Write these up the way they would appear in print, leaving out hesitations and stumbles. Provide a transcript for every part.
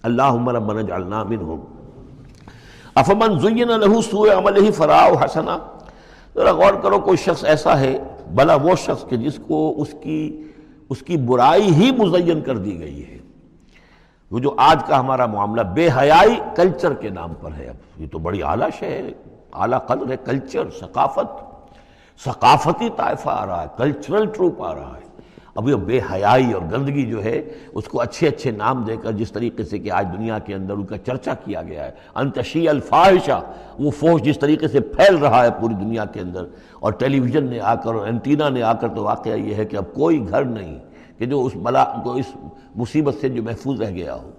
اللہم ربنا اجعلنا منہم۔ افمن زین لہ سوء عملہ فرآہ حسنا، ذرا غور کرو، کوئی شخص ایسا ہے، بھلا وہ شخص کہ جس کو اس کی برائی ہی مزین کر دی گئی ہے۔ وہ جو آج کا ہمارا معاملہ بے حیائی کلچر کے نام پر ہے، اب یہ تو بڑی اعلیٰ شے ہے، اعلیٰ قدر ہے، کلچر، ثقافتی طائفہ آ رہا ہے، کلچرل ٹروپ آ رہا ہے۔ اب یہ بے حیائی اور گندگی جو ہے اس کو اچھے اچھے نام دے کر جس طریقے سے کہ آج دنیا کے اندر ان کا چرچا کیا گیا ہے، ان تشیع الفاحشہ، وہ فحش جس طریقے سے پھیل رہا ہے پوری دنیا کے اندر، اور ٹیلی ویژن نے آ کر اور اینٹینا نے آ کر، تو واقعہ یہ ہے کہ اب کوئی گھر نہیں کہ جو اس بلا کو، اس مصیبت سے جو محفوظ رہ گیا ہو۔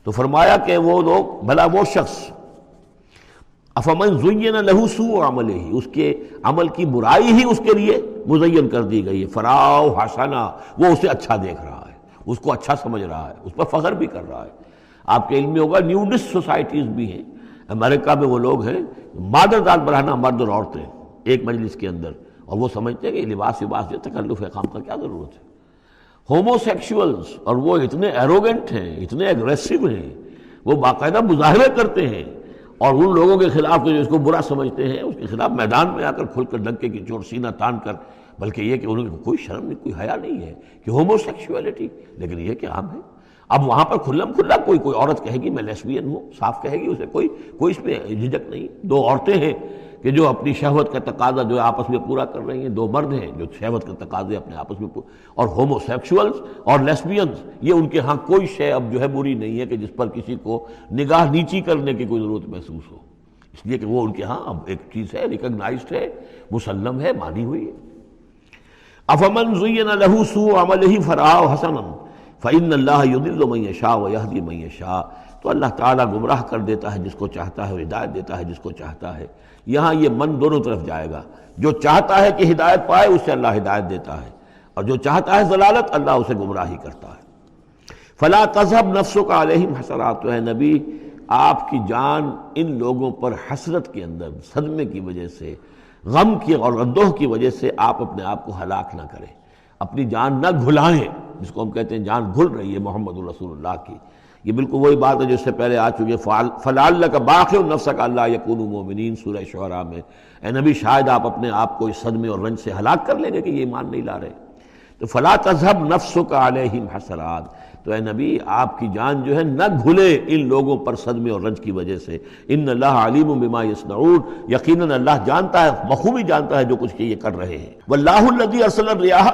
تو فرمایا کہ وہ لوگ، بھلا وہ شخص، افمن زین لہ سوء عملہ، اس کے عمل کی برائی ہی اس کے لیے مزین کر دی گئی ہے، فرآہ حسنا، وہ اسے اچھا دیکھ رہا ہے، اس کو اچھا سمجھ رہا ہے، اس پر فخر بھی کر رہا ہے۔ آپ کے علم میں ہوگا نیوڈسٹ سوسائٹیز بھی ہیں، امریکہ میں وہ لوگ ہیں مادر داد براہنا مرد اور عورتیں ایک مجلس کے اندر، اور وہ سمجھتے ہیں کہ لباس جو تکلف خام کا کیا ضرورت ہے۔ ہومو سیکشولز، اور وہ اتنے ایروگنٹ ہیں، اتنے ایگریسو ہیں، وہ باقاعدہ مظاہرے کرتے ہیں، اور ان لوگوں کے خلاف جو اس کو برا سمجھتے ہیں اس کے خلاف میدان میں آ کر کھل کر ڈنکے کی چوٹ سینہ تان کر، بلکہ یہ کہ انہوں کو کوئی شرم نہیں، کوئی حیا نہیں ہے کہ ہومو سیکشولیٹی، لیکن یہ کہ عام ہے۔ اب وہاں پر کھلم کھلا کوئی عورت کہے گی میں لیسبین ہوں، صاف کہے گی، اسے کوئی اس میں جھجک نہیں۔ دو عورتیں ہیں کہ جو اپنی شہوت کا تقاضا جو آپس میں پورا کر رہی ہیں، دو مرد ہیں جو شہوت کا تقاضے اپنے آپس میں اور ہومو سیکشولز اور لیسبینز، یہ ان کے ہاں کوئی شے اب جو ہے بری نہیں ہے کہ جس پر کسی کو نگاہ نیچی کرنے کی کوئی ضرورت محسوس ہو، اس لیے کہ وہ ان کے ہاں اب ایک چیز ہے، ریکگنائزڈ ہے، مسلم ہے، مانی ہوئی ہے۔ افمن زین لہ سوء عملہ فرآہ حسنا فإن اللہ یضل من یشاء ویہدی من یشاء، تو اللہ تعالیٰ گمراہ کر دیتا ہے جس کو چاہتا ہے، ہدایت دیتا ہے جس کو چاہتا ہے۔ یہاں یہ من دونوں طرف جائے گا، جو چاہتا ہے کہ ہدایت پائے اسے اللہ ہدایت دیتا ہے، اور جو چاہتا ہے ضلالت اللہ اسے گمراہی کرتا ہے۔ فلا تذهب نفسك علیہم حسرات، تو اے نبی آپ کی جان ان لوگوں پر حسرت کے اندر، صدمے کی وجہ سے، غم کی اور اندوہ کی وجہ سے آپ اپنے آپ کو ہلاک نہ کریں، اپنی جان نہ گھلائیں، جس کو ہم کہتے ہیں جان گھل رہی ہے محمد رسول اللہ کی۔ یہ بالکل وہی بات ہے جو اس سے پہلے آ چکی ہے، فَلَعَلَّكَ بَاخِعٌ نَفْسَكَ أَلَّا يَكُونُوا مُؤْمِنِينَ سورہ شعراء میں۔ اے نبی شاید آپ اپنے آپ کو اس صدمے اور رنج سے ہلاک کر لیں گے کہ یہ ایمان نہیں لا رہے۔ تو فَلَا تَذْهَبْ نَفْسُكَ عَلَيْهِمْ حَسَرَاتٍ، تو اے نبی آپ کی جان جو ہے نہ گھلے ان لوگوں پر صدمے اور رنج کی وجہ سے۔ ان اللہ علیم بما یصنعون، یقیناً اللہ جانتا ہے، بخوبی جانتا ہے جو کچھ یہ کر رہے ہیں۔ واللہ الذی ارسل الرياح،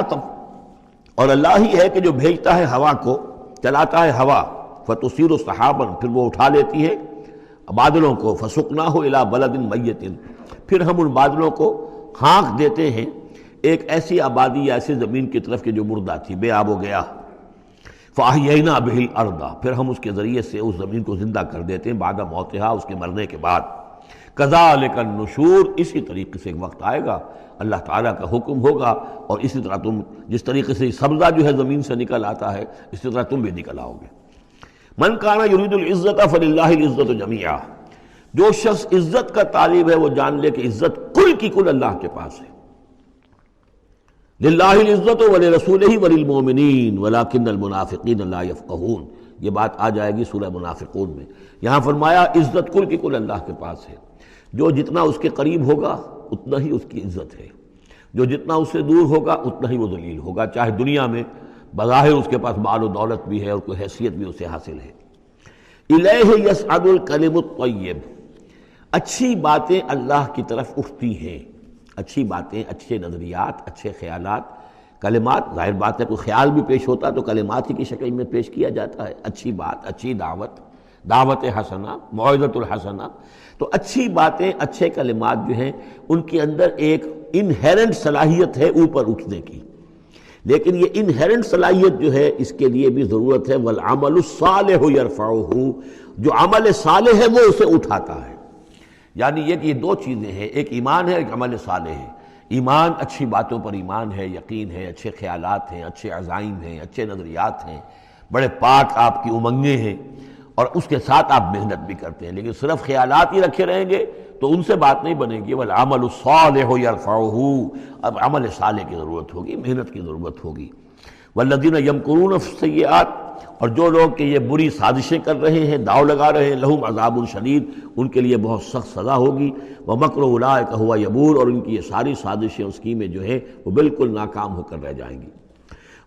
اور اللہ ہی ہے کہ جو بھیجتا ہے ہوا کو، چلاتا ہے ہوا، فتصیر سحابا، پھر وہ اٹھا لیتی ہے بادلوں کو، فسقناہ الی بلد میت، پھر ہم ان بادلوں کو ہانک دیتے ہیں ایک ایسی آبادی یا ایسی زمین کی طرف کہ جو مردہ تھی، بے آب و گیا۔ فاحیینا بہ الارض، پھر ہم اس کے ذریعے سے اس زمین کو زندہ کر دیتے ہیں بعد موتہا، اس کے مرنے کے بعد۔ کذالک النشور، اسی طریقے سے ایک وقت آئے گا، اللہ تعالیٰ کا حکم ہوگا، اور اسی طرح تم جس طریقے سے سبزہ جو ہے زمین سے نکل آتا ہے، اسی طرح تم بھی نکل آؤ گے۔ من کان یرید العزت فللہ العزت جمیعا، جو شخص عزت کا طالب ہے وہ جان لے کہ عزت کل کی کل اللہ کے پاس ہے۔ للہ العزت ولرسولہ وللمؤمنین ولکن المنافقین لا یفقہون، یہ بات آ جائے گی سورہ منافقون میں۔ یہاں فرمایا عزت کل کی کل اللہ کے پاس ہے، جو جتنا اس کے قریب ہوگا اتنا ہی اس کی عزت ہے، جو جتنا اس سے دور ہوگا اتنا ہی وہ ذلیل ہوگا، چاہے دنیا میں بظاہر اس کے پاس مال و دولت بھی ہے اور کوئی حیثیت بھی اسے حاصل ہے۔ الیہ یصعد الکلم الطیب، اچھی باتیں اللہ کی طرف اٹھتی ہیں، اچھی باتیں، اچھے نظریات، اچھے خیالات، کلمات، ظاہر بات ہے کوئی خیال بھی پیش ہوتا تو کلمات ہی کی شکل میں پیش کیا جاتا ہے، اچھی بات، اچھی دعوت، دعوت حسنہ، موعظۃ الحسنہ، تو اچھی باتیں، اچھے کلمات جو ہیں ان کے اندر ایک انہیرنٹ صلاحیت ہے اوپر اٹھنے کی، لیکن یہ انہیرنٹ صلاحیت جو ہے اس کے لیے بھی ضرورت ہے والعمل الصالح یرفعہ، جو عمل صالح ہے وہ اسے اٹھاتا ہے۔ یعنی یہ کہ یہ دو چیزیں ہیں، ایک ایمان ہے، ایک عمل صالح ہے۔ ایمان اچھی باتوں پر ایمان ہے، یقین ہے، اچھے خیالات ہیں، اچھے عزائم ہیں، اچھے نظریات ہیں، بڑے پاک آپ کی امنگیں ہیں، اور اس کے ساتھ آپ محنت بھی کرتے ہیں، لیکن صرف خیالات ہی رکھے رہیں گے تو ان سے بات نہیں بنے گی۔ والعمل الصالح یرفعہ، اب عمل صالح کی ضرورت ہوگی، محنت کی ضرورت ہوگی۔ والذین یمکرون فی السیئات، اور جو لوگ کہ یہ بری سازشیں کر رہے ہیں، داؤ لگا رہے ہیں، لہم عذاب شدید، ان کے لیے بہت سخت سزا ہوگی، ومکر اولئک ھو یبور، اور ان کی یہ ساری سازشیں اور اسکیمیں جو ہیں وہ بالکل ناکام ہو کر رہ جائیں گی۔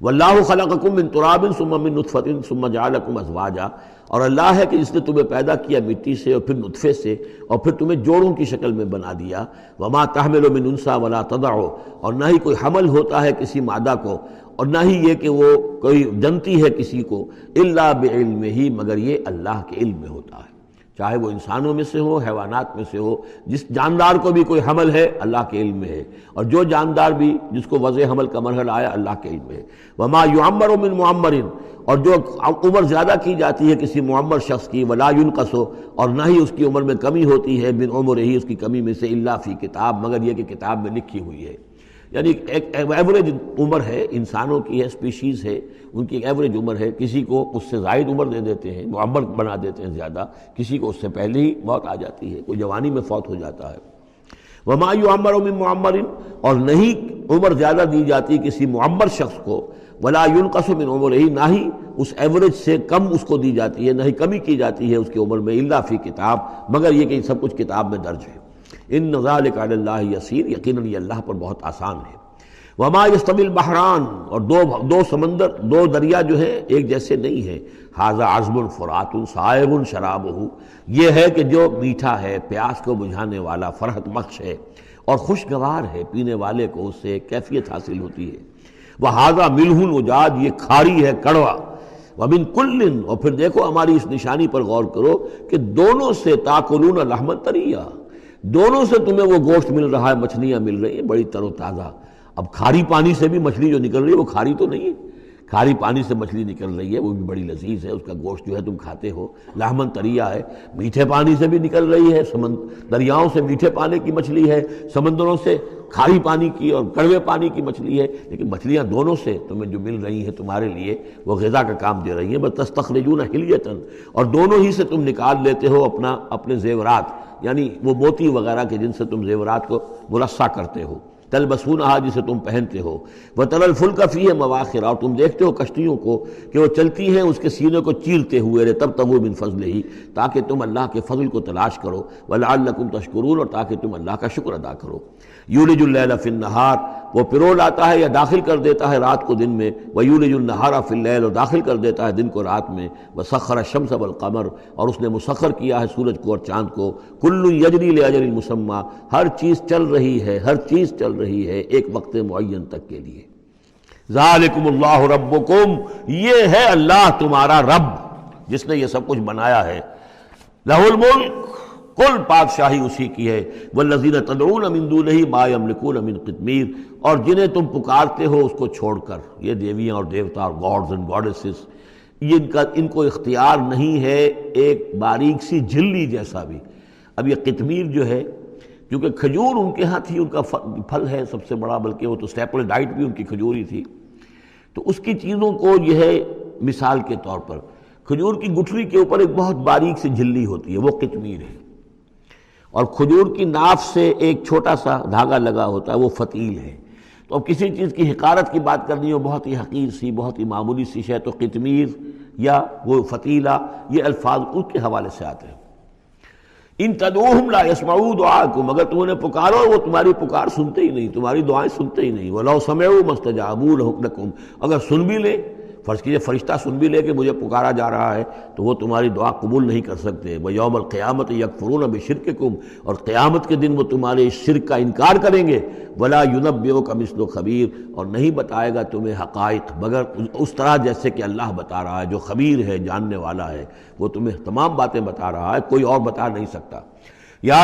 واللہ خلقکم من تراب ثم من نطفۃ ثم جعلکم ازواجا، اور اللہ ہے کہ جس نے تمہیں پیدا کیا مٹی سے اور پھر نطفے سے اور پھر تمہیں جوڑوں کی شکل میں بنا دیا، وما تحمل من انثی ولا تضع، اور نہ ہی کوئی حمل ہوتا ہے کسی مادہ کو اور نہ ہی یہ کہ وہ کوئی جنتی ہے کسی کو، الا بعلمہ، مگر یہ اللہ کے علم میں ہوتا ہے، چاہے وہ انسانوں میں سے ہو، حیوانات میں سے ہو، جس جاندار کو بھی کوئی حمل ہے اللہ کے علم میں ہے، اور جو جاندار بھی جس کو وضع حمل کا مرحلہ آیا اللہ کے علم میں ہے۔ وما یعمر من معمر، اور جو عمر زیادہ کی جاتی ہے کسی معمر شخص کی، ولا ینقص، اور نہ ہی اس کی عمر میں کمی ہوتی ہے، من عمرہ، اس کی کمی میں سے، الا فی کتاب، مگر یہ کہ کتاب میں لکھی ہوئی ہے۔ یعنی ایک ایوریج عمر ہے، انسانوں کی ہے، اسپیشیز ہے، ان کی ایک ایوریج عمر ہے، کسی کو اس سے زائد عمر دے دیتے ہیں، معمر بنا دیتے ہیں زیادہ، کسی کو اس سے پہلے ہی موت آ جاتی ہے، کوئی جوانی میں فوت ہو جاتا ہے۔ وما یعمر من معمر، اور نہیں عمر زیادہ دی جاتی کسی معمر شخص کو، ولا ینقص من عمرہ، نہ ہی اس ایوریج سے کم اس کو دی جاتی ہے، نہ ہی کمی کی جاتی ہے اس کی عمر میں، الا فی کتاب، مگر یہ کہ سب کچھ کتاب میں درج ہے۔ ان ذلک علی اللہ یسیر، یقیناً یہ اللہ پر بہت آسان ہے۔ وما یستوی البحران، اور دو سمندر، دو دریا جو ہے ایک جیسے نہیں ہیں، ھذا عذب فرات سائغ شرابہ، یہ ہے کہ جو میٹھا ہے، پیاس کو بجھانے والا، فرحت بخش ہے اور خوشگوار ہے، پینے والے کو اس سے کیفیت حاصل ہوتی ہے۔ وھذا ملح اجاج، یہ کھاری ہے، کڑوا۔ ومن کل، اور پھر دیکھو ہماری اس نشانی پر غور کرو کہ دونوں سے تاکلون لحما طریا، دونوں سے تمہیں وہ گوشت مل رہا ہے، مچھلیاں مل رہی ہیں بڑی تر و تازہ۔ اب کھاری پانی سے بھی مچھلی جو نکل رہی ہے وہ کھاری تو نہیں ہے، کھاری پانی سے مچھلی نکل رہی ہے، وہ بھی بڑی لذیذ ہے، اس کا گوشت جو ہے تم کھاتے ہو، لحمن طریا ہے۔ میٹھے پانی سے بھی نکل رہی ہے، دریاؤں سے میٹھے پانی کی مچھلی ہے، سمندروں سے کھاری پانی کی اور کڑوے پانی کی مچھلی ہے، لیکن مچھلیاں دونوں سے تمہیں جو مل رہی ہیں تمہارے لیے وہ غذا کا کام دے رہی ہیں۔ بس تستخرجون حلیۃ، اور دونوں ہی سے تم نکال لیتے ہو اپنے زیورات، یعنی وہ موتی وغیرہ کے جن سے تم زیورات کو مرصع کرتے ہو، تلبسونہا، جسے تم پہنتے ہو، وتری الفلک فیہ مواخر، اور تم دیکھتے ہو کشتیوں کو کہ وہ چلتی ہیں اس کے سینے کو چیرتے ہوئے، لتبتغوا من فضلہ، تاکہ تم اللہ کے فضل کو تلاش کرو، ولعلکم تشکرون، اور تاکہ تم اللہ کا شکر ادا کرو۔ یولج اللیل فی النہار، وہ پرو لاتا ہے یا داخل کر دیتا ہے رات کو دن میں، ویولج النہار فی اللیل، اور داخل کر دیتا ہے دن کو رات میں، وسخر الشمس والقمر، اور اس نے مسخر کیا ہے سورج کو اور چاند کو، کل یجری لاجل مسمی، ہر چیز چل رہی ہے، ہر چیز چل رہی ہے ایک وقت معین تک کے لیے۔ ذالکم اللہ ربکم، یہ ہے اللہ تمہارا رب جس نے یہ سب کچھ بنایا ہے۔ لہ الملک، کل بادشاہی اسی کی ہے، والذین تدعون من دونہ ما یملکون من قطمیر، اور جنہیں تم پکارتے ہو اس کو چھوڑ کر، یہ دیویاں اور دیوتا اور گاڈز اینڈ گاڈیسز، ان کو اختیار نہیں ہے ایک باریک سی جھلی جیسا بھی۔ اب یہ قطمیر جو ہے، کیونکہ کھجور ان کے ہاں تھی، ان کا پھل ہے سب سے بڑا، بلکہ وہ تو اسٹیپل ڈائٹ بھی ان کی کھجور ہی تھی، تو اس کی چیزوں کو یہ ہے مثال کے طور پر، کھجور کی گٹھلی کے اوپر ایک بہت باریک سی جھلی ہوتی ہے، وہ قطمیر ہے، اور کھجور کی ناف سے ایک چھوٹا سا دھاگا لگا ہوتا ہے، وہ فتیل ہے۔ تو اب کسی چیز کی حقارت کی بات کرنی ہو، بہت ہی حقیر سی، بہت ہی معمولی سی شے، تو قطمیر یا وہ فتیلہ، یہ الفاظ اس کے حوالے سے آتے ہیں۔ ان تدعوہم لا یسمعوا دعاءکم، اگر تم انہیں پکارو وہ تمہاری پکار سنتے ہی نہیں، تمہاری دعائیں سنتے ہی نہیں۔ ولو سمعوا ما استجابوا لکم، اگر سن بھی لے، فرض کیجئے فرشتہ سن بھی لے کہ مجھے پکارا جا رہا ہے، تو وہ تمہاری دعا قبول نہیں کر سکتے۔ ویوم القیامت یکفرون بشرککم، اور قیامت کے دن وہ تمہارے اس شرک کا انکار کریں گے۔ ولا ینبئک مثل خبیر، اور نہیں بتائے گا تمہیں حقائق مگر اس طرح جیسے کہ اللہ بتا رہا ہے، جو خبیر ہے، جاننے والا ہے، وہ تمہیں تمام باتیں بتا رہا ہے، کوئی اور بتا نہیں سکتا۔ یا